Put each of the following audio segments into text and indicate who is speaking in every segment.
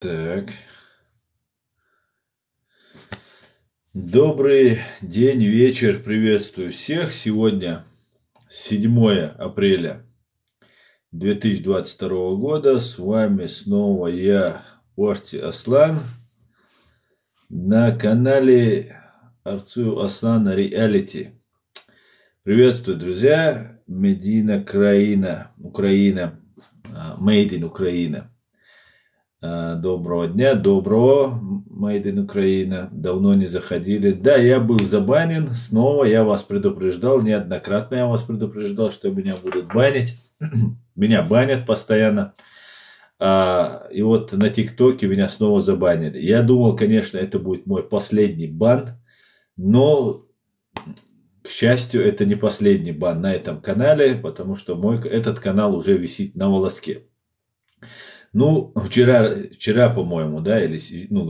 Speaker 1: Так. Добрый день, вечер, приветствую всех. Сегодня 7 апреля 2022 года. С вами снова я, Орти Аслан, на канале Арцу Аслана Реалити. Приветствую, друзья. Медина Краина, Украина, Made in Украина. Доброго дня, доброго, Made in Украина. Давно не заходили. Да, я был забанен. Снова я вас предупреждал, неоднократно я вас предупреждал, что меня будут банить. Меня банят постоянно. И вот на ТикТоке меня снова забанили. Я думал, конечно, это будет мой последний бан, но, к счастью, это не последний бан на этом канале, потому что этот канал уже висит на волоске. Ну, вчера, по-моему, да, или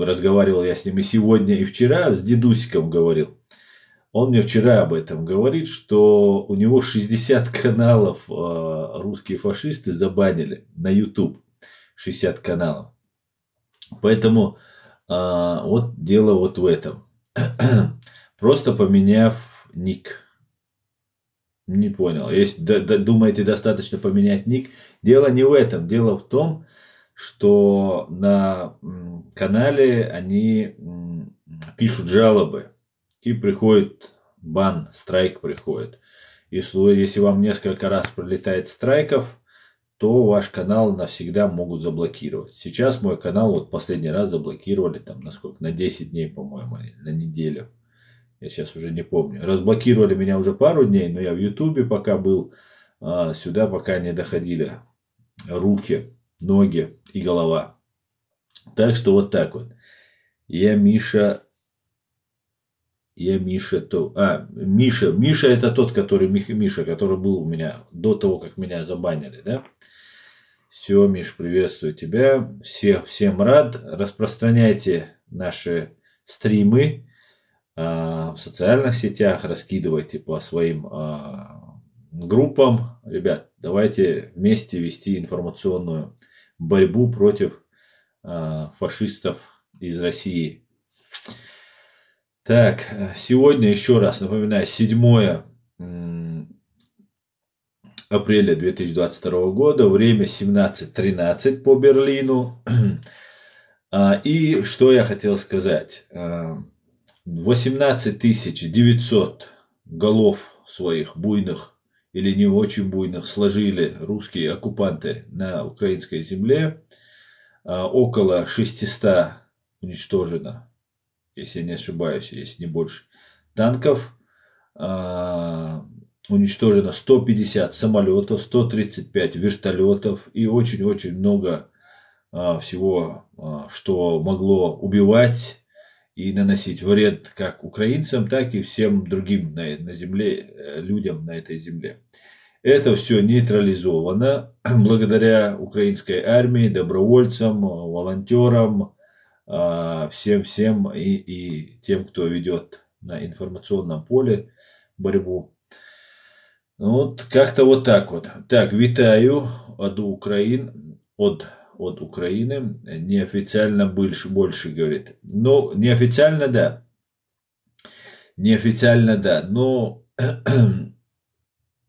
Speaker 1: разговаривал я с ним и сегодня, и вчера с дедусиком говорил. Он мне вчера об этом говорит, что у него 60 каналов русские фашисты забанили на YouTube. 60 каналов. Поэтому вот дело вот в этом. Просто поменяв ник. Не понял. Если думаете, достаточно поменять ник, дело не в этом. Дело в том, что на канале они пишут жалобы. И приходит бан, страйк приходит. Если вам несколько раз прилетает страйков, то ваш канал навсегда могут заблокировать. Сейчас мой канал вот последний раз заблокировали там на 10 дней, по-моему, на неделю. Я сейчас уже не помню. Разблокировали меня уже пару дней, но я в Ютубе пока был, сюда пока не доходили руки, ноги и голова. Так что вот так вот. Миша, Миша это тот, Миша, который был у меня до того, как меня забанили, да? Все, Миш, приветствую тебя. Всем рад. Распространяйте наши стримы в социальных сетях, раскидывайте по своим группам. Ребят, давайте вместе вести информационную борьбу против фашистов из России. Так, сегодня, еще раз напоминаю, 7 апреля 2022 года, время 17:13 по Берлину. И что я хотел сказать. 18 900 голов своих буйных или не очень буйных сложили русские оккупанты на украинской земле. Около 600 уничтожено, если я не ошибаюсь, если не больше, танков. Уничтожено 150 самолетов, 135 вертолетов и очень-очень много всего, что могло убивать и наносить вред как украинцам, так и всем другим на земле, людям на этой земле. Это все нейтрализовано благодаря украинской армии, добровольцам, волонтерам, всем и тем, кто ведет на информационном поле борьбу. Вот как-то вот так вот. Так, вітаю от Украины. Неофициально больше говорит. Ну, неофициально да. Неофициально да. Но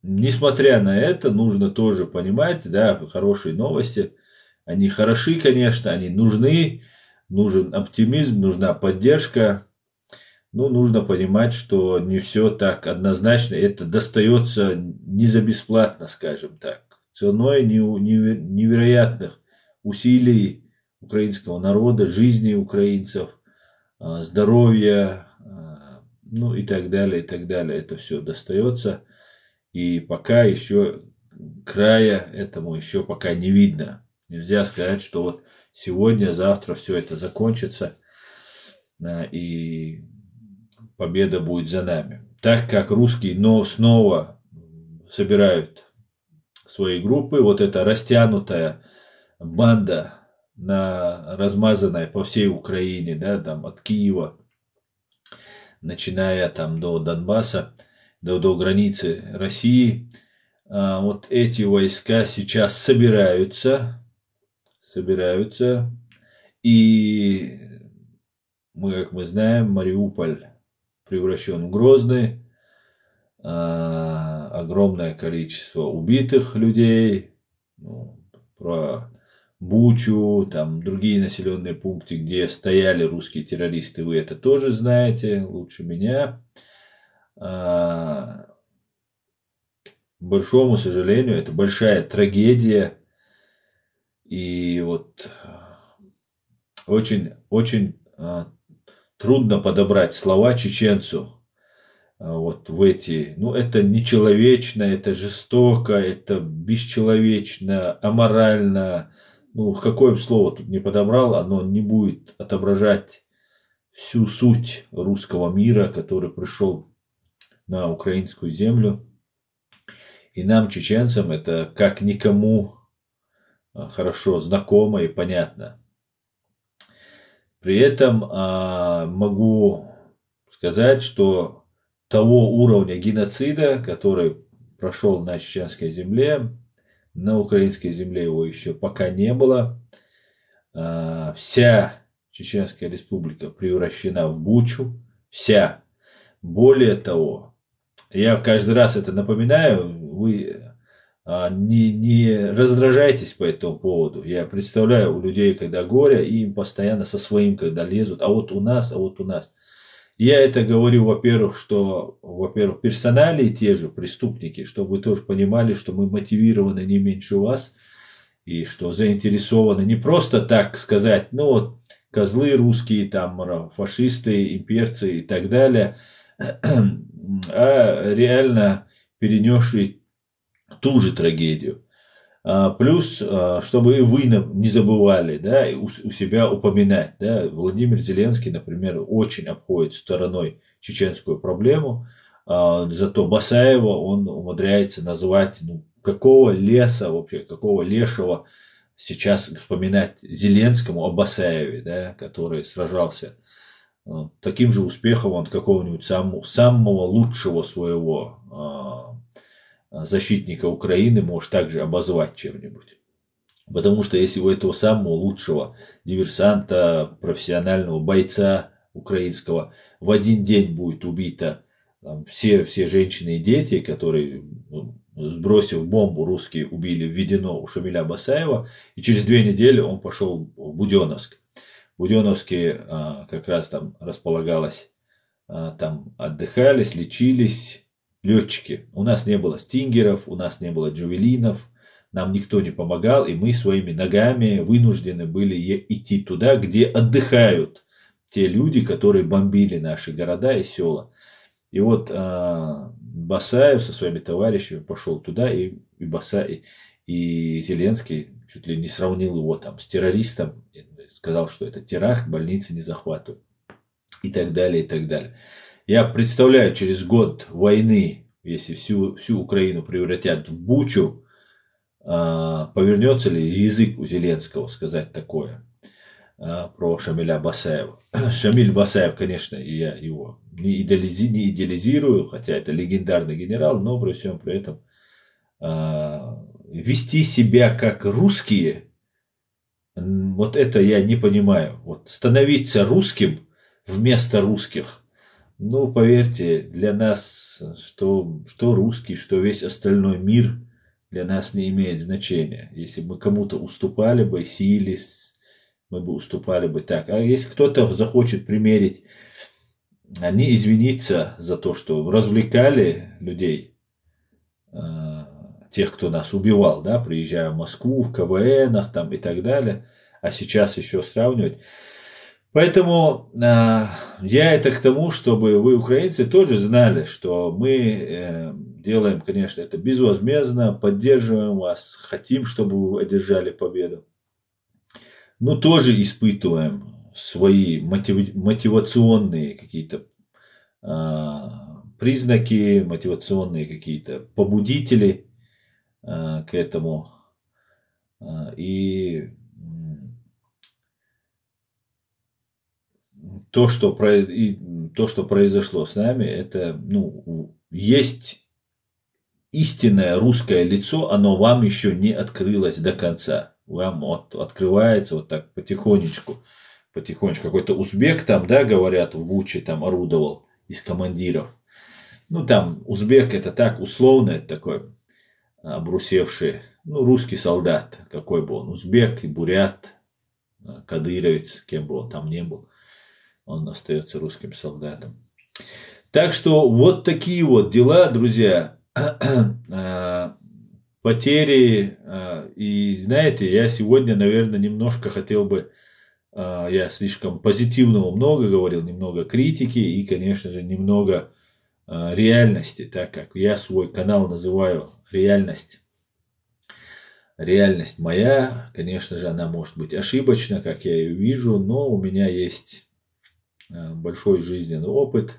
Speaker 1: несмотря на это, нужно тоже понимать, да, хорошие новости. Они хороши, конечно, они нужны. Нужен оптимизм, нужна поддержка. Ну, нужно понимать, что не все так однозначно. Это достается не за бесплатно, скажем так. Ценой невероятных усилий украинского народа, жизни украинцев, здоровья, ну и так далее, и так далее. Это все достается. И пока еще края этому еще пока не видно. Нельзя сказать, что вот сегодня, завтра все это закончится. И победа будет за нами. Так как русские снова собирают свои группы, вот эта растянутая банда, размазанная по всей Украине, да, там от Киева, начиная там до Донбасса, до границы России, вот эти войска сейчас собираются, И как мы знаем, Мариуполь превращен в Грозный, огромное количество убитых людей, ну, про Бучу, там другие населенные пункты, где стояли русские террористы, вы это тоже знаете лучше меня. К большому сожалению, это большая трагедия. И вот очень, очень трудно подобрать слова чеченцу вот в эти, ну это нечеловечно, это жестоко, это бесчеловечно, аморально, ну какое бы слово тут не подобрал, оно не будет отображать всю суть русского мира, который пришел на украинскую землю. И нам, чеченцам, это как никому хорошо знакомо и понятно. При этом могу сказать, что того уровня геноцида, который прошел на чеченской земле, на украинской земле его еще пока не было. Вся Чеченская республика превращена в Бучу. Вся. Более того, я каждый раз это напоминаю, вы не раздражайтесь по этому поводу. Я представляю у людей, когда горе, и им постоянно со своим, когда лезут, а вот у нас, а вот у нас. Я это говорю, во-первых, что, во-первых, персоналии те же преступники, чтобы вы тоже понимали, что мы мотивированы не меньше вас, и что заинтересованы не просто так сказать, ну вот, козлы русские, там, фашисты, имперцы и так далее, а реально перенесшие ту же трагедию. Плюс, чтобы и вы не забывали, да, у себя упоминать, да, Владимир Зеленский, например, очень обходит стороной чеченскую проблему, зато Басаева он умудряется назвать, ну, какого леса вообще, какого лешего сейчас вспоминать Зеленскому о Басаеве, да, который сражался. Таким же успехом он какого-нибудь самого лучшего своего защитника Украины может также обозвать чем-нибудь. Потому что если у этого самого лучшего диверсанта, профессионального бойца украинского в один день будет убито все женщины и дети, которые, сбросив бомбу, русские убили Введено у Шамиля Басаева, и через 2 недели он пошел в Буденновск. В Буденновске как раз там располагалось, там отдыхались, лечились летчики. У нас не было стингеров, у нас не было джавелинов, нам никто не помогал, и мы своими ногами вынуждены были идти туда, где отдыхают те люди, которые бомбили наши города и села. И вот Басаев со своими товарищами пошел туда, и Зеленский чуть ли не сравнил его там с террористом, сказал, что это теракт, больницы не захватывают. И так далее, и так далее. Я представляю, через год войны, если всю Украину превратят в Бучу, повернется ли язык у Зеленского сказать такое про Шамиля Басаева. Шамиль Басаев, конечно, я его не идеализирую, хотя это легендарный генерал, но при всем при этом вести себя как русские, вот это я не понимаю. Вот становиться русским вместо русских, ну, поверьте, для нас, что русский, что весь остальной мир для нас не имеет значения. Если бы мы кому-то уступали бы, сились, мы бы уступали бы так. А если кто-то захочет примерить, не извиниться за то, что развлекали людей, тех, кто нас убивал, да, приезжая в Москву, в КВНах там и так далее, а сейчас еще сравнивать. Поэтому я это к тому, чтобы вы, украинцы, тоже знали, что мы делаем, конечно, это безвозмездно, поддерживаем вас, хотим, чтобы вы одержали победу. Но тоже испытываем свои мотивационные какие-то признаки, мотивационные какие-то побудители к этому. И то, что произошло с нами, это, ну, есть истинное русское лицо, оно вам еще не открылось до конца. Вам вот открывается вот так потихонечку. потихонечку. Какой-то узбек там, да, говорят, в Буче там орудовал из командиров. Ну, там узбек это так, условно, это такой обрусевший, ну, русский солдат, какой бы он, узбек и бурят, кадыровец, кем бы он там не был, он остается русским солдатом. Так что вот такие вот дела, друзья. Потери. И знаете, я сегодня, наверное, немножко хотел бы, я слишком позитивного много говорил, немного критики и, конечно же, немного реальности, так как я свой канал называю «Реальность». Реальность моя, конечно же, она может быть ошибочна, как я ее вижу, но у меня есть большой жизненный опыт,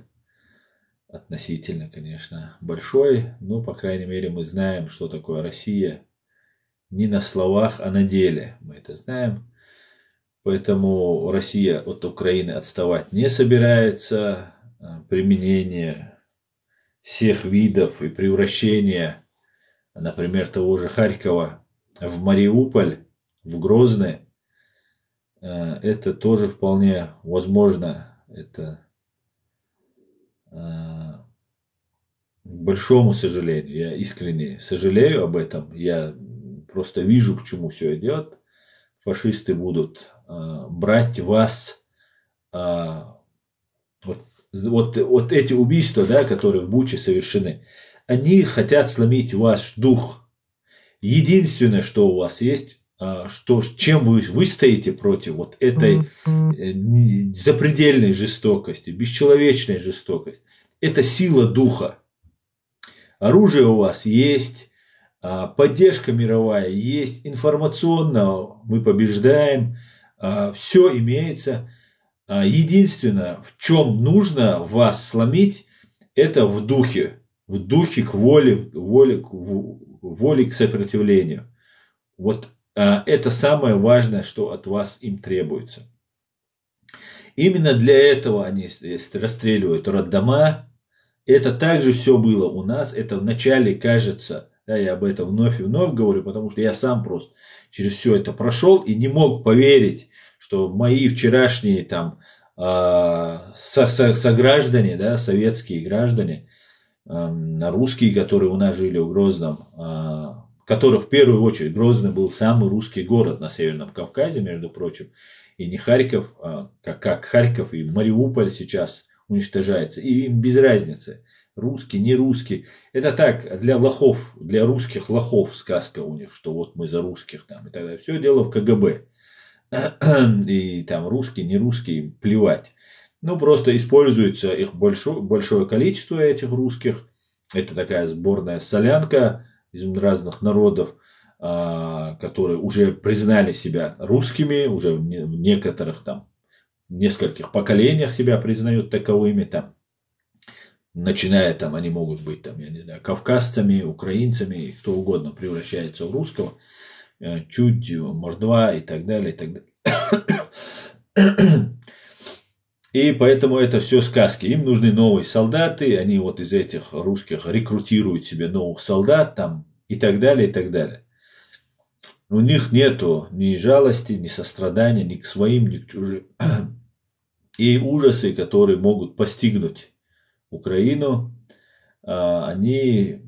Speaker 1: относительно, конечно, большой, но, по крайней мере, мы знаем, что такое Россия не на словах, а на деле. Мы это знаем. Поэтому Россия от Украины отставать не собирается. Применение всех видов и превращение, например, того же Харькова в Мариуполь, в Грозный, это тоже вполне возможно. Это, к большому сожалению, я искренне сожалею об этом. Я просто вижу, к чему все идет. Фашисты будут брать вас. Вот эти убийства, да, которые в Буче совершены, они хотят сломить ваш дух. Единственное, что у вас есть, чем вы стоите против вот этой запредельной жестокости, бесчеловечной жестокости, это сила духа. Оружие у вас есть, поддержка мировая есть, информационно мы побеждаем, все имеется. Единственное, в чем нужно вас сломить, это в духе к воле к сопротивлению. Вот это самое важное, что от вас им требуется. Именно для этого они расстреливают роддома. Это также все было у нас. Это вначале кажется, да, я об этом вновь и вновь говорю, потому что я сам просто через все это прошел и не мог поверить, что мои вчерашние там сограждане, да, советские граждане, русские, которые у нас жили в Грозном, которых в первую очередь Грозный был самый русский город на Северном Кавказе, между прочим, и не Харьков, как Харьков и Мариуполь сейчас уничтожается, и им без разницы, русский, не русский. Это так, для лохов, для русских лохов сказка у них, что вот мы за русских там и так далее. Все дело в КГБ. И там русский, не русский, плевать. Ну, просто используется их большое количество этих русских. Это такая сборная солянка из разных народов, которые уже признали себя русскими, уже в некоторых там, в нескольких поколениях себя признают таковыми там. Начиная там, они могут быть там, я не знаю, кавказцами, украинцами, кто угодно превращается в русского. Чуть, мордва и так далее, и так далее. И поэтому это все сказки. Им нужны новые солдаты, они вот из этих русских рекрутируют себе новых солдат там и так далее, и так далее. У них нету ни жалости, ни сострадания, ни к своим, ни к чужим. И ужасы, которые могут постигнуть Украину, они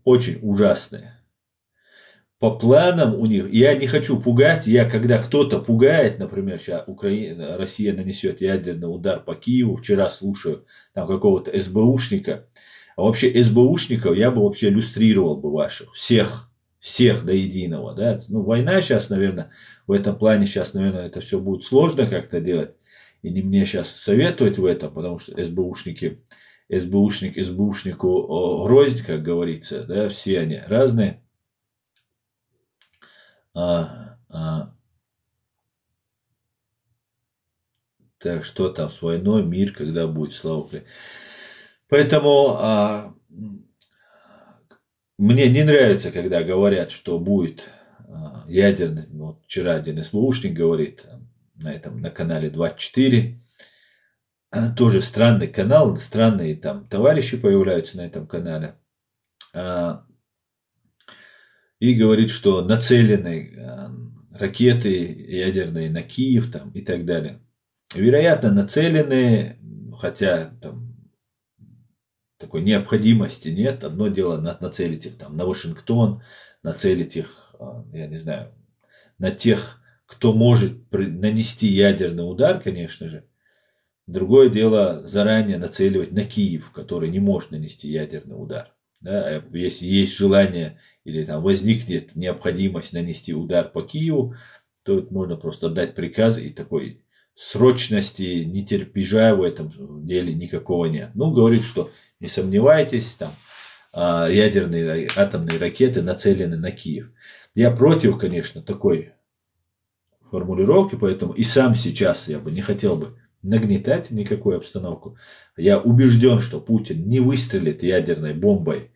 Speaker 1: очень ужасные. По планам у них, я не хочу пугать, когда кто-то пугает, например, сейчас Россия нанесет ядерный удар по Киеву, вчера слушаю там какого-то СБУшника, а вообще СБУшников я бы вообще иллюстрировал бы ваших, всех до единого, да, ну война сейчас, наверное, в этом плане сейчас, наверное, это все будет сложно как-то делать, и не мне сейчас советовать в этом, потому что СБУшник СБУшнику гроздь, как говорится, да, все они разные. Так, что там с войной, мир, когда будет, слава Богу. Поэтому мне не нравится, когда говорят, что будет ядерный, вот вчера один СБУшник говорит на канале 24, тоже странный канал, странные там товарищи появляются на этом канале, и говорит, что нацеленный ракеты ядерные на Киев там, и так далее. Вероятно, нацелены, хотя там такой необходимости нет. Одно дело нацелить их там на Вашингтон, нацелить их, я не знаю, на тех, кто может нанести ядерный удар, конечно же. Другое дело заранее нацеливать на Киев, который не может нанести ядерный удар. Да, если есть желание или там возникнет необходимость нанести удар по Киеву, то можно просто дать приказ, и такой срочности, нетерпежа в этом деле никакого нет. Ну, говорит, что не сомневайтесь, там ядерные атомные ракеты нацелены на Киев. Я против, конечно, такой формулировки, поэтому и сам сейчас я бы не хотел бы нагнетать никакую обстановку. Я убежден, что Путин не выстрелит ядерной бомбой,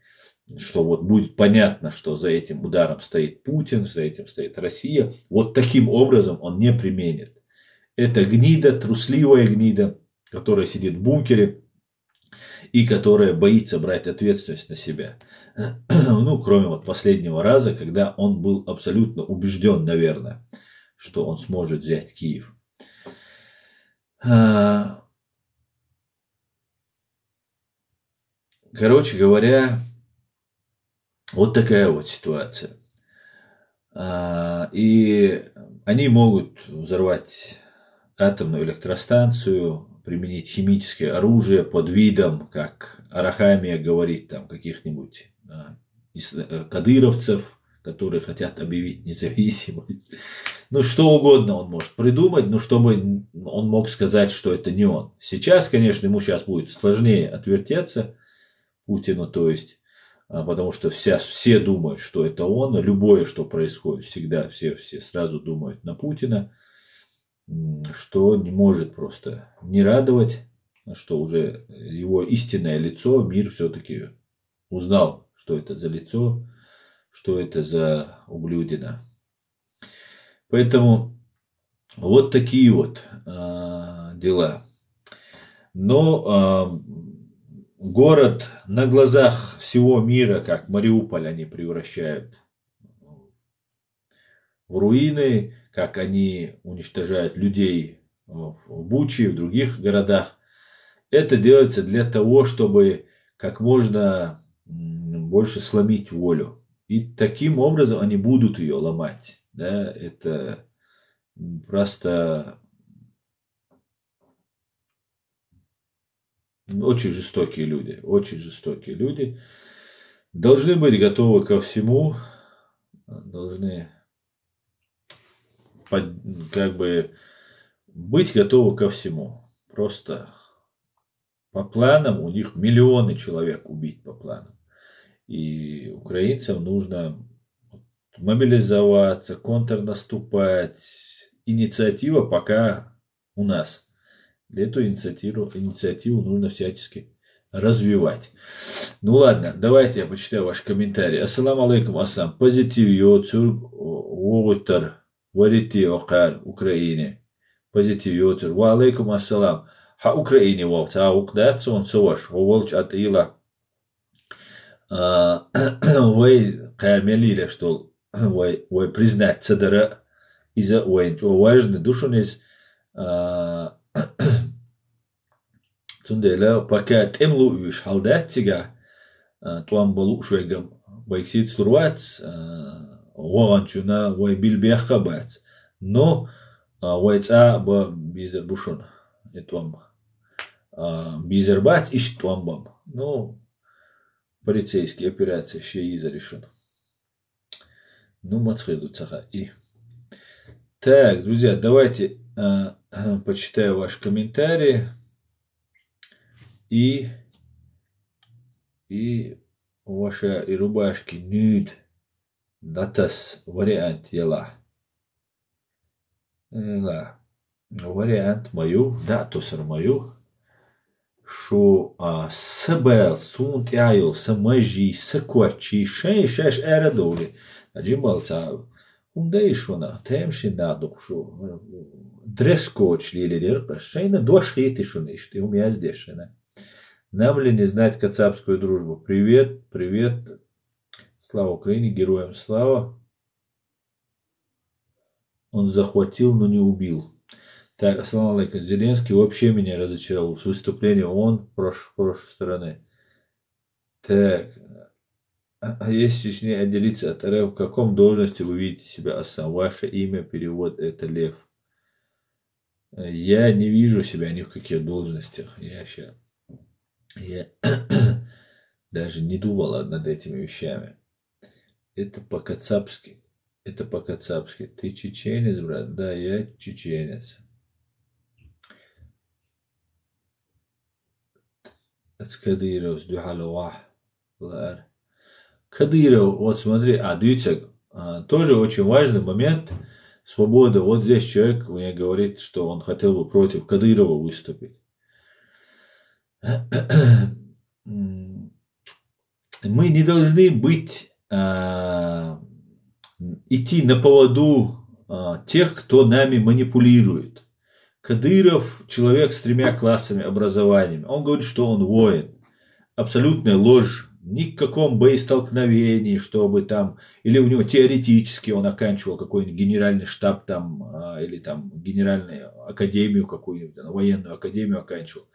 Speaker 1: что вот будет понятно, что за этим ударом стоит Путин, за этим стоит Россия. Вот таким образом он не применит. Это гнида, трусливая гнида, которая сидит в бункере и которая боится брать ответственность на себя. Ну, кроме вот последнего раза, когда он был абсолютно убежден, наверное, что он сможет взять Киев. Короче говоря, вот такая вот ситуация. И они могут взорвать атомную электростанцию, применить химическое оружие под видом, как Арахамия говорит, там каких-нибудь кадыровцев, которые хотят объявить независимость. Ну, что угодно он может придумать, но чтобы он мог сказать, что это не он. Сейчас, конечно, ему сейчас будет сложнее отвертеться, Путину, то есть, потому что все думают, что это он, любое, что происходит, всегда все сразу думают на Путина, что не может просто не радовать, что уже его истинное лицо мир все-таки узнал, что это за лицо, что это за ублюдина. Поэтому вот такие вот дела. Но город на глазах всего мира, как Мариуполь, они превращают в руины, как они уничтожают людей в Буче, в других городах. Это делается для того, чтобы как можно больше сломить волю. И таким образом они будут ее ломать. Да? Это просто очень жестокие люди. Очень жестокие люди. Должны быть готовы ко всему. Должны как бы быть готовы ко всему. Просто по планам у них миллионы человек убить по планам. И украинцам нужно мобилизоваться, контрнаступать. Инициатива пока у нас. Эту инициативу нужно всячески развивать. Ну ладно, давайте я почитаю ваш комментарий. Ассаламу алейкум, ассалам. Позитив йоцур вовутар варити окар Украине. Позитив йоцур. Ва алейкум ассалам. Ха Украине вовт. А укдат сон соваш. Воволч от ила. Вай камелиле, что вай признать цадара из-за вай важны душон из Tundela pakat emlu üş haldattiga tuam balu şoygam vaiksit survat waganchuna way bilbiakhabat no waytsa ba bizer bushun etuam бизербать ищет туамбам. Ну, полицейские операции ще и зарешен. Ну, мацхеду цаха и. Так, друзья, давайте почитаю ваши комментарии. И ваша и рубашки нюд датас вариант ела. Вариант мою, датусар мою. Шо сабел, сунт яйл, самажи, саквачи, шеш эрадоли. Аджималца, ундейшона, темши надухшу. Дресс-коч лилерка, шейна дошхити шуништи, умяздешена. Нам ли не знать кацапскую дружбу? Привет, привет. Слава Украине, героям слава. он захватил, но не убил. Так, ассаламу алейкум. Зеленский вообще меня разочаровал с выступлением ООН прошлой стороны. Так, а если Чечне отделиться от РФ, в каком должности вы видите себя, Асан? Ваше имя, перевод, это Лев. Я не вижу себя ни в каких должностях. Я даже не думал над этими вещами. Это по-кацапски. Это по-кацапски. Ты чеченец, брат? Да, я чеченец. Кадыров, Кадыров, вот смотри, Дюйцек, тоже очень важный момент. Свобода. Вот здесь человек мне говорит, что он хотел бы против Кадырова выступить. Мы не должны идти на поводу тех, кто нами манипулирует. Кадыров человек с 3 классами образования. Он говорит, что он воин. Абсолютная ложь. Ни в каком боестолкновении, чтобы там, или у него теоретически он оканчивал какой-нибудь генеральный штаб там, или там генеральную академию какую-нибудь, военную академию оканчивал.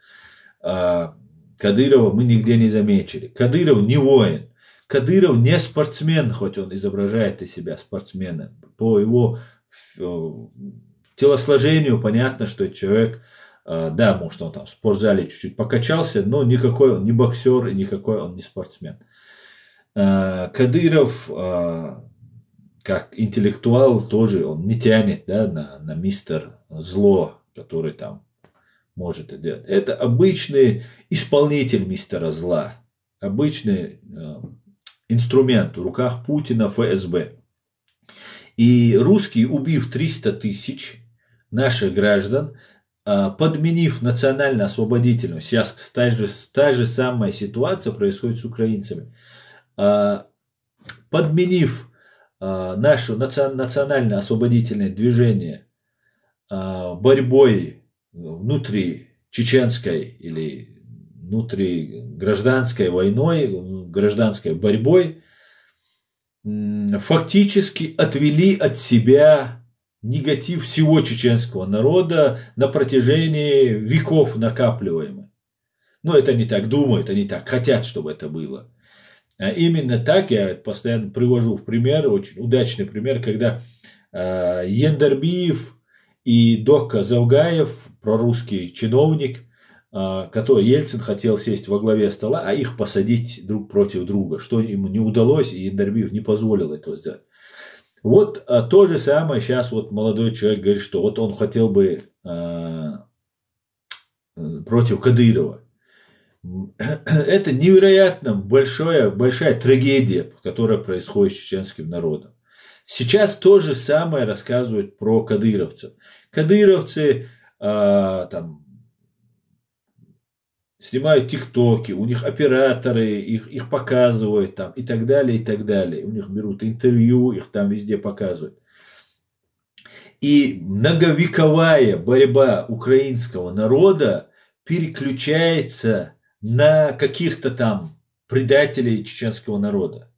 Speaker 1: Кадырова мы нигде не заметили. Кадыров не воин. Кадыров не спортсмен, хоть он изображает из себя спортсмена. По его телосложению понятно, что человек, да, может он там в спортзале чуть-чуть покачался, но никакой он не боксер и никакой он не спортсмен. Кадыров, как интеллектуал, тоже он не тянет, да, на мистер зло, который там может это делать. Это обычный исполнитель мистера зла, обычный инструмент в руках Путина, ФСБ. И русские, убив 300 тысяч наших граждан, подменив национально-освободительную, сейчас та же самая ситуация происходит с украинцами, подменив наше национально-освободительное движение борьбой внутри чеченской или внутри гражданской войной, гражданской борьбой, фактически отвели от себя негатив всего чеченского народа на протяжении веков накапливаемый. Но это не так думают, они так хотят, чтобы это было. А именно так я постоянно привожу в пример, очень удачный пример, когда Яндарбиев и Докка Завгаев, прорусский чиновник, который Ельцин хотел сесть во главе стола, а их посадить друг против друга, что ему не удалось, и Яндарбиев не позволил этого сделать. Вот то же самое сейчас вот молодой человек говорит, что вот он хотел бы против Кадырова. Это невероятно большая трагедия, которая происходит с чеченским народом. Сейчас то же самое рассказывают про кадыровцев. Кадыровцы там снимают тиктоки, у них операторы, их показывают там и так далее, и так далее. У них берут интервью, их там везде показывают. И многовековая борьба украинского народа переключается на каких-то там предателей чеченского народа.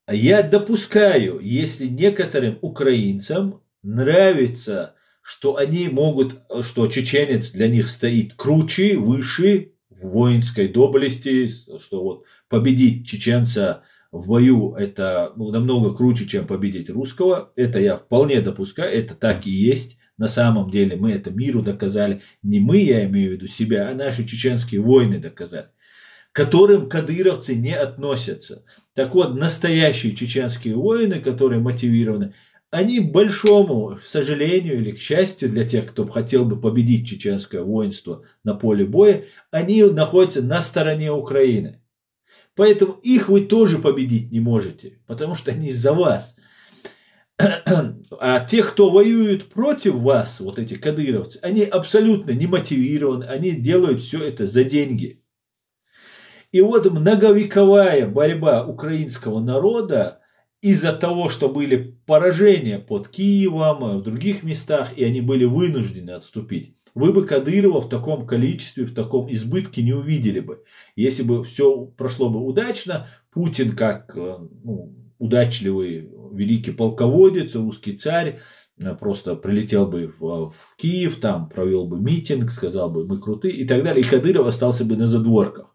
Speaker 1: Я допускаю, если некоторым украинцам нравится, что они могут, что чеченец для них стоит круче, выше в воинской доблести, что вот победить чеченца в бою это намного круче, чем победить русского. Это я вполне допускаю, это так и есть. На самом деле мы это миру доказали. Не мы, я имею в виду себя, а наши чеченские воины доказали, к которым кадыровцы не относятся. Так вот, настоящие чеченские воины, которые мотивированы, они, к большому сожалению или к счастью для тех, кто хотел бы победить чеченское воинство на поле боя, они находятся на стороне Украины. Поэтому их вы тоже победить не можете, потому что они за вас. А те, кто воюют против вас, вот эти кадыровцы, они абсолютно не мотивированы, они делают все это за деньги. И вот многовековая борьба украинского народа из-за того, что были поражения под Киевом, в других местах, и они были вынуждены отступить. Вы бы Кадырова в таком количестве, в таком избытке не увидели бы. Если бы все прошло бы удачно, Путин как удачливый великий полководец, русский царь, просто прилетел бы в Киев, там провел бы митинг, сказал бы, мы крутые и так далее, и Кадыров остался бы на задворках.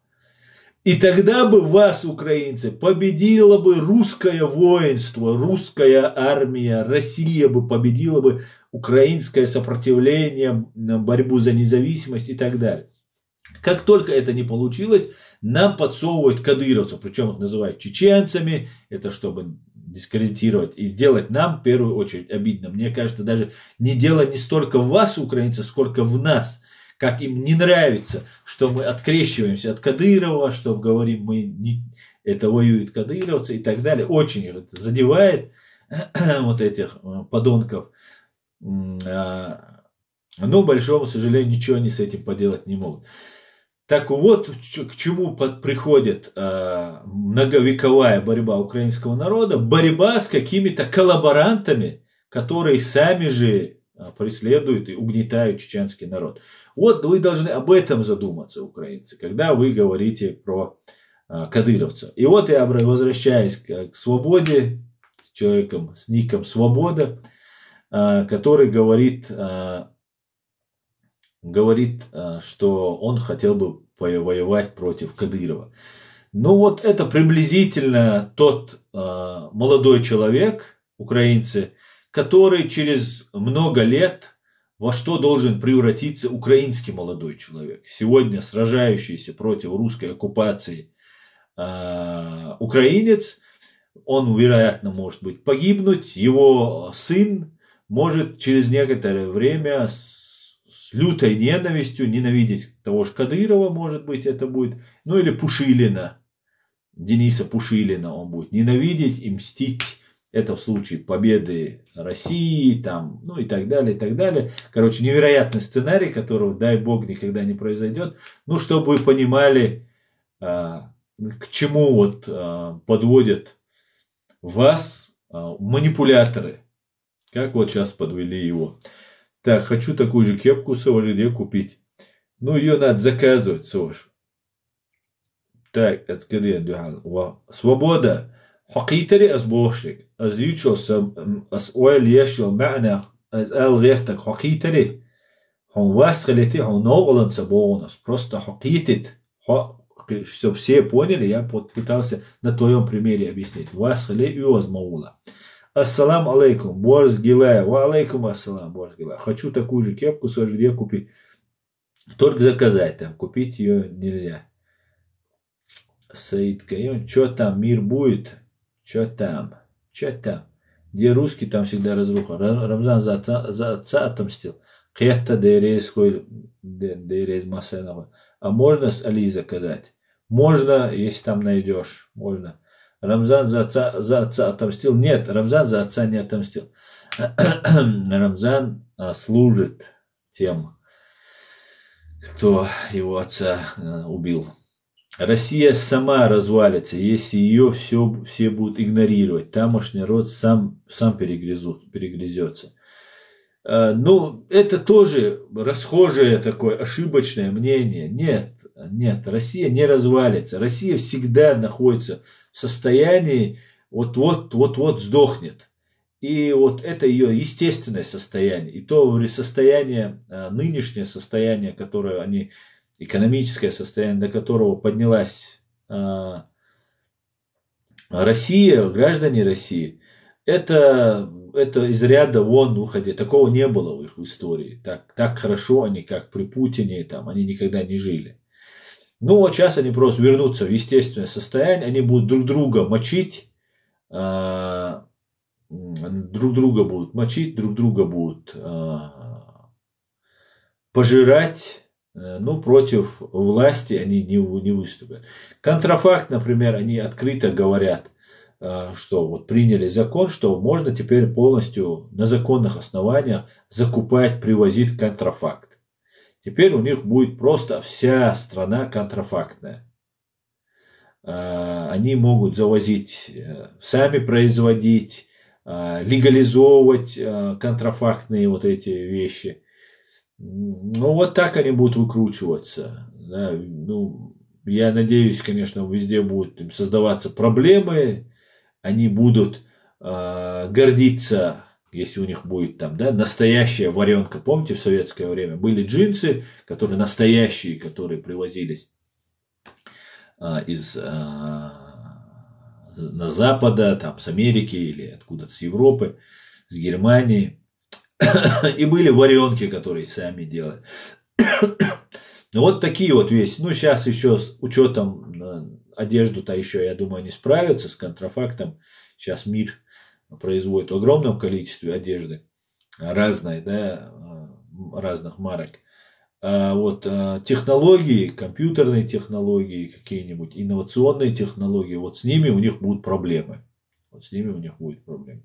Speaker 1: И тогда бы вас, украинцы, победило бы русское воинство, русская армия, Россия бы победила бы украинское сопротивление, борьбу за независимость и так далее. Как только это не получилось, нам подсовывают кадыровцев, причем их называют чеченцами, это чтобы дискредитировать и сделать нам в первую очередь обидно. Мне кажется, даже не дело не столько в вас, украинцы, сколько в нас. Как им не нравится, что мы открещиваемся от Кадырова, что говорим, это воюют кадыровцы и так далее. Очень это задевает вот этих подонков. Но, к большому сожалению, ничего они с этим поделать не могут. Так вот, к чему приходит многовековая борьба украинского народа. Борьба с какими-то коллаборантами, которые сами же преследуют и угнетают чеченский народ. Вот вы должны об этом задуматься, украинцы, когда вы говорите про кадыровцев. И вот я возвращаюсь к свободе, с человеком с ником Свобода, который говорит, что он хотел бы воевать против Кадырова. Ну вот это приблизительно тот молодой человек, украинцы, который через много лет во что должен превратиться украинский молодой человек. Сегодня сражающийся против русской оккупации украинец, он, вероятно, может быть погибнуть. Его сын может через некоторое время с лютой ненавистью ненавидеть того же Кадырова, может быть, это будет, ну или Пушилина, Дениса Пушилина он будет ненавидеть и мстить. Это в случае победы России, там, ну и так далее, и так далее. Короче, невероятный сценарий, которого, дай бог, никогда не произойдет. Ну, чтобы вы понимали, к чему вот подводят вас манипуляторы. Как вот сейчас подвели его. Так, хочу такую же кепку, Сож, где купить? Ну, ее надо заказывать, Сож. Так, Свобода. حقيقتري از بوشك از يوتشو از اويل يشو معنى از ال غيرتك حقيقتري هون васхалите هون новолан сабонус просто حقيقت чтобы все поняли, я пытался на твоем примере объяснить. Васхали и озмаула. Ассалам алейкум, борс гилая, ва алейкум ассалам, борс гилая. Хочу такую же кепку, где купить. Только заказать там, купить ее нельзя. Саид Кайон, что там, мир будет? Что там? Где русский, там всегда разруха. Рамзан за отца отомстил. Хехта дерез масенова. А можно с Али заказать? Можно, если там найдешь. Можно. Рамзан за отца отомстил? Нет, Рамзан за отца не отомстил. Рамзан служит тем, кто его отца убил. Россия сама развалится, если ее все будут игнорировать. Тамошний народ сам перегрызется. Ну, это тоже расхожее такое ошибочное мнение. Нет, Россия не развалится. Россия всегда находится в состоянии вот-вот сдохнет. И вот это ее естественное состояние. И то состояние, нынешнее состояние, которое они... экономическое состояние, до которого поднялась Россия, граждане России, это из ряда вон уходит. Такого не было в их истории. Так хорошо они, как при Путине, там, они никогда не жили. Ну, вот сейчас они просто вернутся в естественное состояние, они будут друг друга мочить, друг друга будут пожирать. Ну, против власти они не выступят. Контрафакт, например, они открыто говорят, что вот приняли закон, что можно теперь полностью на законных основаниях закупать, привозить контрафакт. Теперь у них будет просто вся страна контрафактная. Они могут завозить, сами производить, легализовывать контрафактные вот эти вещи. Ну, вот так они будут выкручиваться. Да. Ну, я надеюсь, конечно, везде будут создаваться проблемы. они будут гордиться, если у них будет там, да, настоящая варенка. Помните, в советское время были джинсы, которые настоящие, которые привозились из на Запада, там, с Америки или откуда-то с Европы, с Германии. И были варенки, которые сами делали. Ну, вот такие вот вещи. Ну, сейчас еще с учетом одежду-то еще, я думаю, не справятся с контрафактом. Сейчас мир производит в огромном количестве одежды разной, да, разных марок. А вот технологии, компьютерные технологии, какие-нибудь инновационные технологии, вот с ними у них будут проблемы. Вот с ними у них будет проблемы.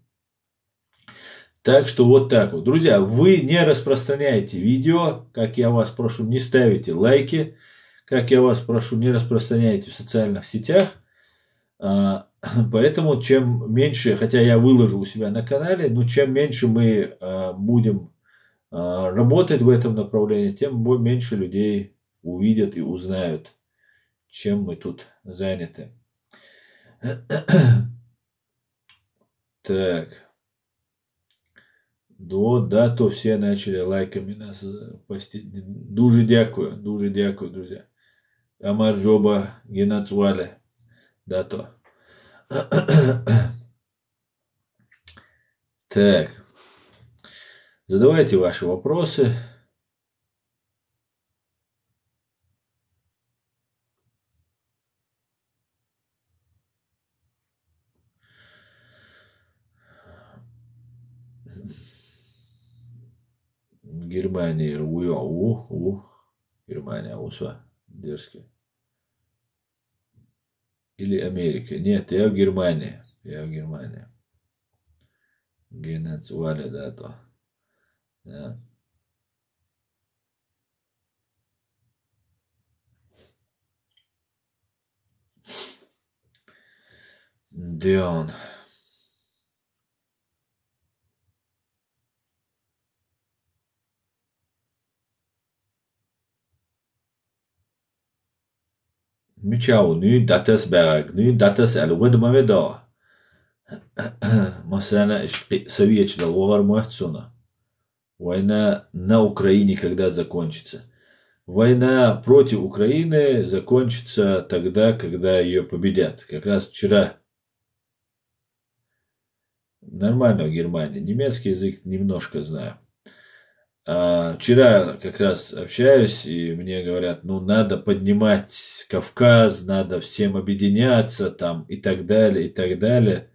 Speaker 1: Так что вот так вот. Друзья, вы не распространяете видео, как я вас прошу, не ставите лайки, как я вас прошу, не распространяйте в социальных сетях. Поэтому чем меньше, хотя я выложу у себя на канале, но чем меньше мы будем работать в этом направлении, тем меньше людей увидят и узнают, чем мы тут заняты. Так. Да, то все начали лайками нас постить. Дуже дякую, друзья. Амарджоба Генацвале. Да, то. Так. Задавайте ваши вопросы. Германия, Германия, уса, дерзкий. Или Америка. Нет, я в Германии. Генацвале, да, то. Да. Дион. Michał, nu dat is berg, nu dat is الود ما بدا. مثلا советчина ловар муатсуна. Война на Украине когда закончится? Война против Украины закончится тогда, когда ее победят. Как раз вчера. Нормально в Германии. Немецкий язык немножко знаю. Вчера как раз общаюсь, и мне говорят, ну, надо поднимать Кавказ, надо всем объединяться там и так далее, и так далее.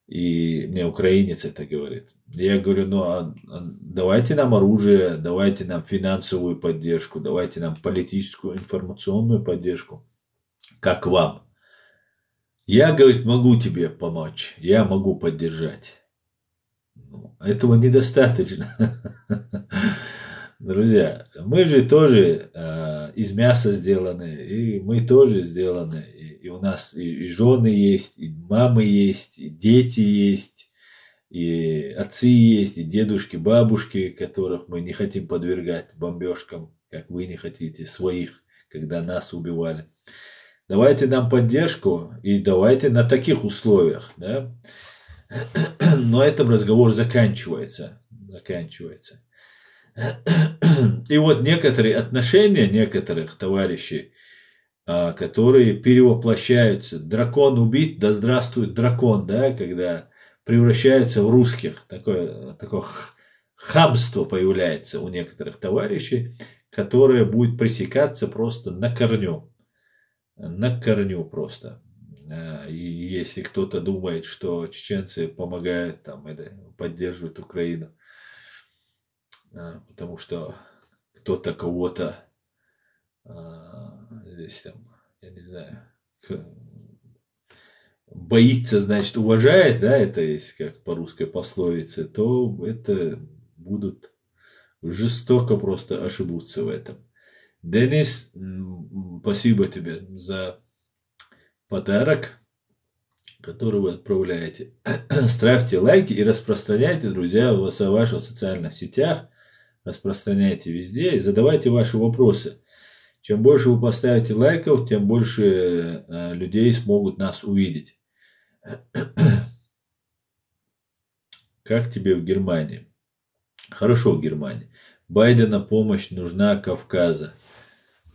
Speaker 1: И мне украинец это говорит. Я говорю, ну, давайте нам оружие, давайте нам финансовую поддержку, давайте нам политическую, информационную поддержку. Как вам? Я, говорит, могу тебе помочь, я могу поддержать. Этого недостаточно. Друзья, мы же тоже из мяса сделаны, и мы тоже сделаны. И у нас и жены есть, и мамы есть, и дети есть, и отцы есть, и дедушки, бабушки, которых мы не хотим подвергать бомбежкам, как вы не хотите своих, когда нас убивали. Давайте нам поддержку, и давайте на таких условиях, да? Но этом разговор заканчивается. И вот некоторые отношения некоторых товарищей, которые перевоплощаются. Дракон убит, да здравствует дракон, да, когда превращаются в русских. Такое хамство появляется у некоторых товарищей, которое будет пресекаться просто на корню. На корню просто. И если кто-то думает, что чеченцы помогают там, или поддерживают Украину, потому что кто-то кого-то здесь там, я не знаю, боится, значит, уважает, да, это есть как по русской пословице, то это будут жестоко просто ошибутся в этом. Денис, спасибо тебе за подарок, который вы отправляете. Ставьте лайки и распространяйте, друзья, в ваших социальных сетях. Распространяйте везде и задавайте ваши вопросы. Чем больше вы поставите лайков, тем больше людей смогут нас увидеть. Как тебе в Германии? Хорошо в Германии. Байдена помощь нужна Кавказа.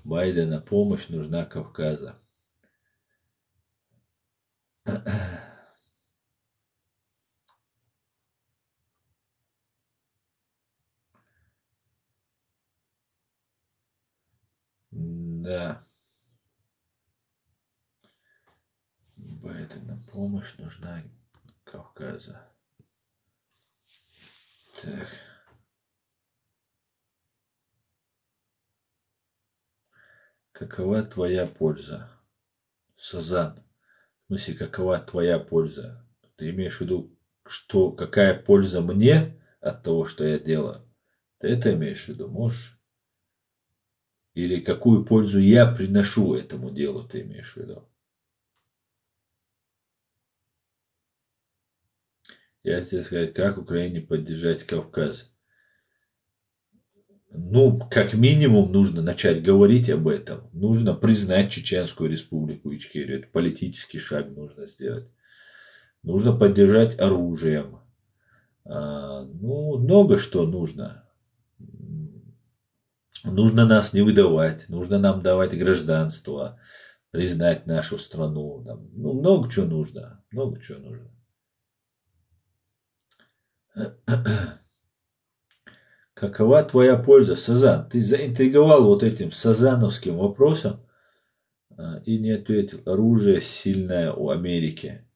Speaker 1: Байдена помощь нужна Кавказа. Да. Байдена помощь нужна Кавказа. Так. Какова твоя польза? Сазан. В смысле, какова твоя польза? Ты имеешь в виду, что какая польза мне от того, что я делаю? Ты это имеешь в виду? Можешь? Или какую пользу я приношу этому делу, ты имеешь в виду? Я тебе сказать, как Украине поддержать Кавказ. Ну, как минимум, нужно начать говорить об этом. Нужно признать Чеченскую республику Ичкерию. Это политический шаг нужно сделать. Нужно поддержать оружием. Ну, много что нужно. Нужно нас не выдавать. Нужно нам давать гражданство. Признать нашу страну. Ну, много чего нужно. Много чего нужно. Какова твоя польза, Сазан? Ты заинтриговал вот этим сазановским вопросом и не ответил. Оружие сильное у Америки.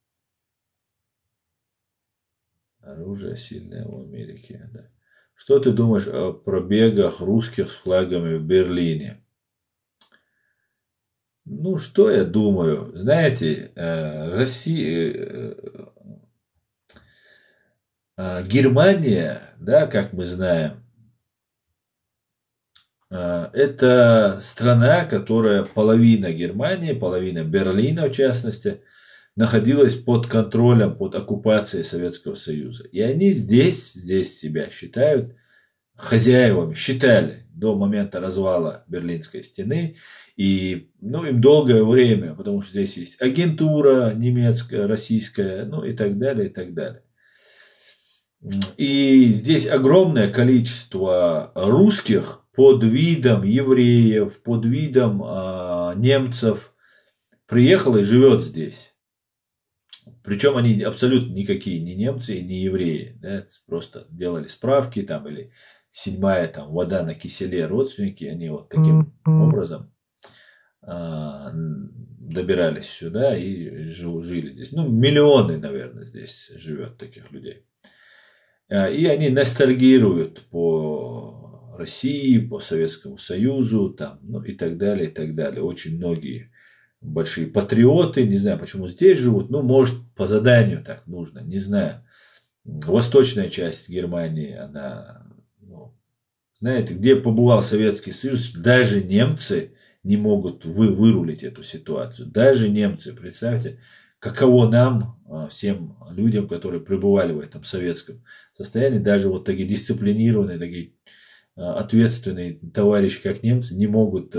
Speaker 1: Оружие сильное у Америки, да. Что ты думаешь о пробегах русских с флагами в Берлине? Ну, что я думаю? Знаете, Германия, да, как мы знаем, это страна, которая половина Германии, половина Берлина в частности, находилась под контролем, под оккупацией Советского Союза. И они здесь себя считают хозяевами, считали до момента развала Берлинской стены. И ну, им долгое время, потому что здесь есть агентура немецкая, российская, ну и так далее, и так далее. И здесь огромное количество русских под видом евреев, под видом немцев приехало и живет здесь. Причем они абсолютно никакие не немцы и не евреи. Да, просто делали справки там или седьмая там вода на киселе родственники, они вот таким образом добирались сюда и жили здесь. Ну, миллионы, наверное, здесь живет таких людей. И они ностальгируют по России, по Советскому Союзу, там, ну и так далее, и так далее. Очень многие большие патриоты, не знаю, почему здесь живут, ну, может, по заданию так нужно, не знаю. Восточная часть Германии, она, ну, знаете, где побывал Советский Союз, даже немцы не могут вырулить эту ситуацию. Даже немцы, представьте, каково нам, всем людям, которые пребывали в этом советском состоянии, даже вот такие дисциплинированные, такие ответственные товарищи, как немцы, не могут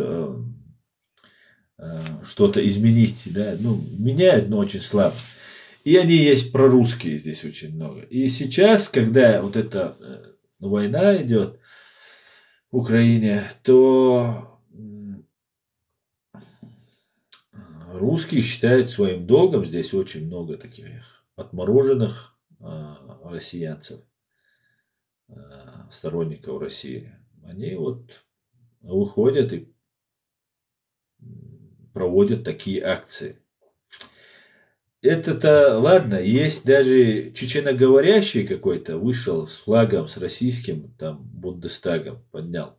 Speaker 1: что-то изменить. Да? Ну, меняют, но очень слабо. И они есть прорусские здесь очень много. И сейчас, когда вот эта война идет в Украине, то русские считают своим долгом, здесь очень много таких отмороженных россиянцев, сторонников России. Они вот выходят и проводят такие акции. Это-то ладно, есть даже чеченоговорящий какой-то, вышел с флагом, с российским, там, Бундестагом, поднял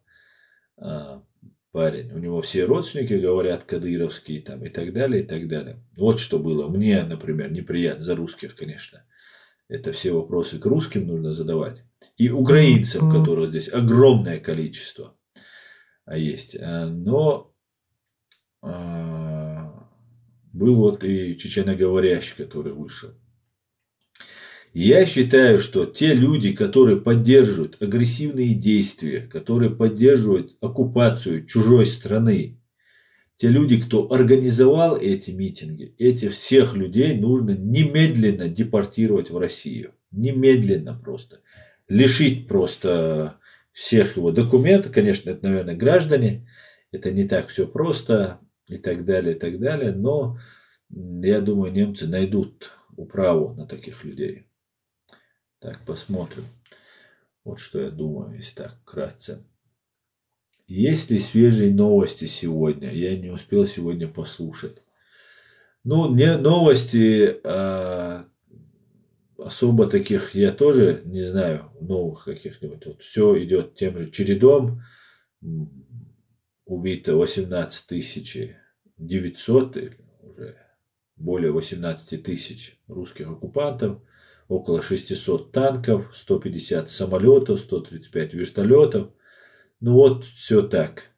Speaker 1: парень. У него все родственники говорят кадыровские там и так далее, и так далее. Вот что было. Мне, например, неприятно за русских, конечно. Это все вопросы к русским нужно задавать. И украинцам, которых здесь огромное количество есть. Но был вот и чеченоговорящий, который вышел. Я считаю, что те люди, которые поддерживают агрессивные действия, которые поддерживают оккупацию чужой страны, те люди, кто организовал эти митинги, этих всех людей нужно немедленно депортировать в Россию. Немедленно просто. Лишить просто всех его документов. Конечно, это, наверное, граждане. Это не так все просто и так далее, и так далее. Но я думаю, немцы найдут управу на таких людей. Так, посмотрим. Вот что я думаю, если так вкратце. Есть ли свежие новости сегодня? Я не успел сегодня послушать. Ну, не новости особо таких я тоже не знаю, новых каких-нибудь. Вот все идет тем же чередом. Убито 18 900, уже более 18 тысяч русских оккупантов, около 600 танков, 150 самолетов, 135 вертолетов. Ну вот, все так.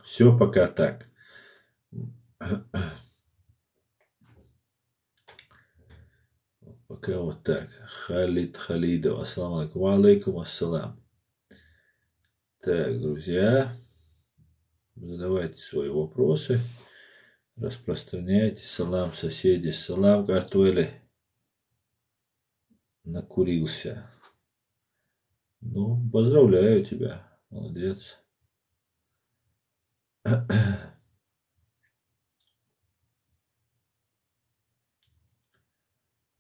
Speaker 1: Все пока так. Пока вот так. Халид Халидов. Ассаламу алейкум. Алейкум ассалам. Так, друзья. Задавайте свои вопросы. Распространяйте. Салам, соседи. Салам, Картвели. Накурился. Ну, поздравляю тебя. Молодец.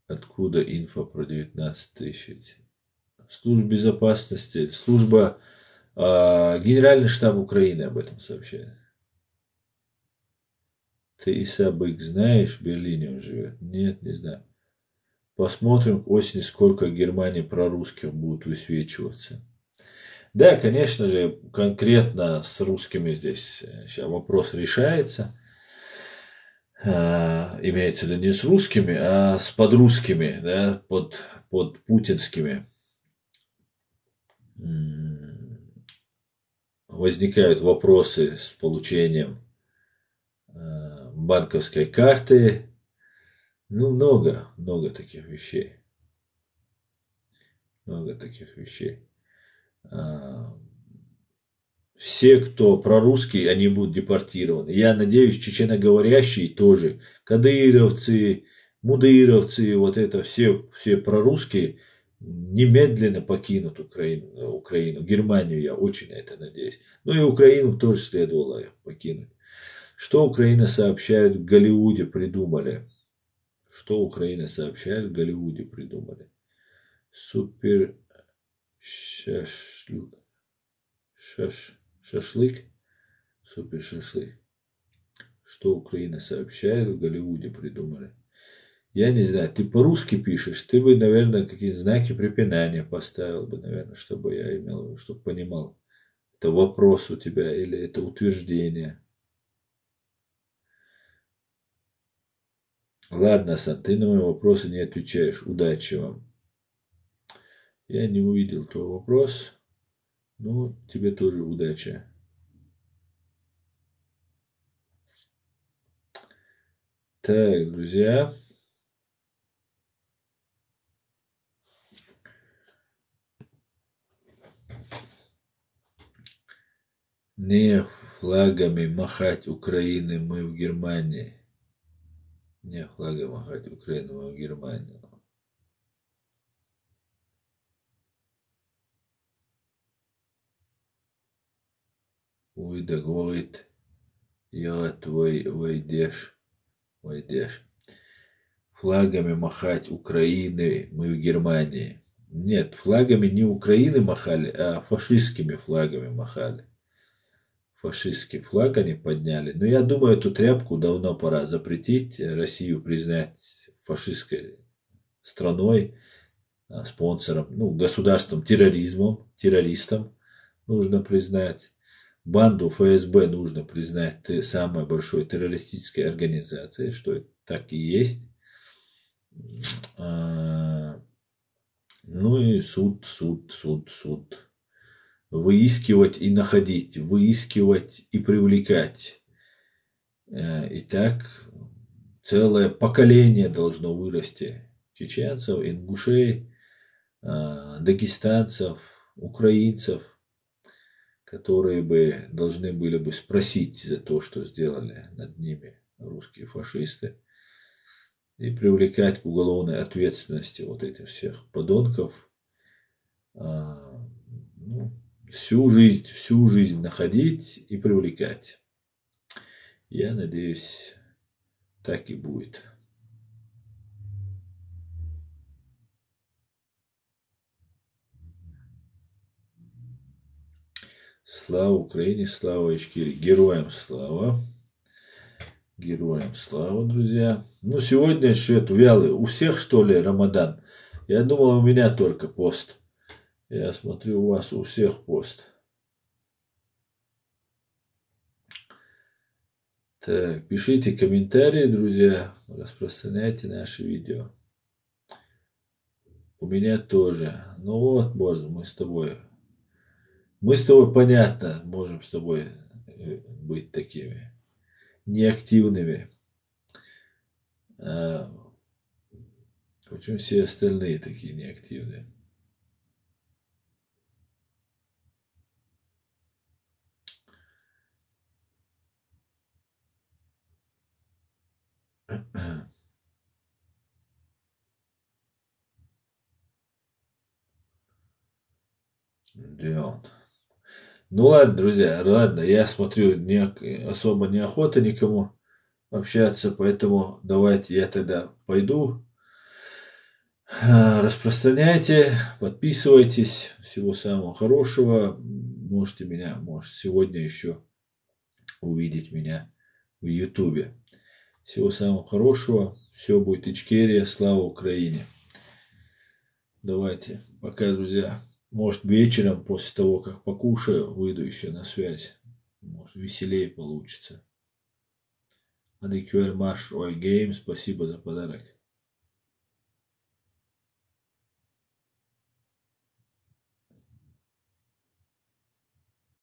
Speaker 1: Откуда инфа про 19 тысяч? Служба безопасности, служба, Генеральный штаб Украины об этом сообщает. Ты Иса Бык знаешь, в Берлине он живет? Нет, не знаю. Посмотрим к осени, сколько Германии прорусских будет высвечиваться. Да, конечно же, конкретно с русскими здесь сейчас вопрос решается. Имеется в виду не с русскими, а с подрусскими, да, под путинскими. Возникают вопросы с получением банковской карты. Ну, много таких вещей. Много таких вещей. Все, кто прорусские, они будут депортированы. Я надеюсь, чеченоговорящие тоже. Кадыровцы, мудыровцы, вот это все прорусские немедленно покинут Украину. Германию я очень на это надеюсь. Ну и Украину тоже следовало покинуть. Что Украина сообщает в Голливуде придумали? Что Украина сообщает в Голливуде придумали? Супер шашлык. Супер шашлык. Что Украина сообщает в Голливуде придумали? Я не знаю, ты по-русски пишешь, ты бы, наверное, какие-то знаки препинания поставил бы, наверное, чтобы я имел, чтобы понимал, это вопрос у тебя или это утверждение. Ладно, Сан, ты на мои вопросы не отвечаешь. Удачи вам. Я не увидел твой вопрос. Ну, тебе тоже удачи. Так, друзья. Не флагами махать Украины мы в Германии. Не флагами махать Украины мы в Германии. Уйда говорит, я твой войдешь. Флагами махать Украины мы в Германии. Нет, флагами не Украины махали, а фашистскими флагами махали. Фашистский флаг они подняли. Но я думаю, эту тряпку давно пора запретить, Россию признать фашистской страной, спонсором, ну, государством, террористом нужно признать. Банду ФСБ нужно признать самой большой террористической организацией, что так и есть. Ну и суд. Выискивать и находить, выискивать и привлекать. И так целое поколение должно вырасти чеченцев, ингушей, дагестанцев, украинцев, которые бы должны были бы спросить за то, что сделали над ними русские фашисты, и привлекать к уголовной ответственности вот этих всех подонков, ну, всю жизнь находить и привлекать. Я надеюсь, так и будет. Слава Украине, слава Ичкерии, героям слава. Героям слава, друзья. Ну, сегодня что-то вялый. У всех, что ли, Рамадан? Я думал, у меня только пост. Я смотрю, у вас у всех пост. Так, пишите комментарии, друзья. Распространяйте наши видео. У меня тоже. Ну вот, Борз, мы с тобой понятно можем с тобой быть такими неактивными. А почему все остальные такие неактивные? Дион. Ну ладно, друзья, ладно, я смотрю, особо неохота никому общаться, поэтому давайте я тогда пойду. Распространяйте, подписывайтесь. Всего самого хорошего. Можете меня, может, сегодня еще увидеть меня в Ютубе. Всего самого хорошего. Все будет Ичкерия. Слава Украине. Давайте. Пока, друзья. Может, вечером, после того, как покушаю, выйду еще на связь. Может, веселее получится. Адиквель Маш Ой Гейм. Спасибо за подарок.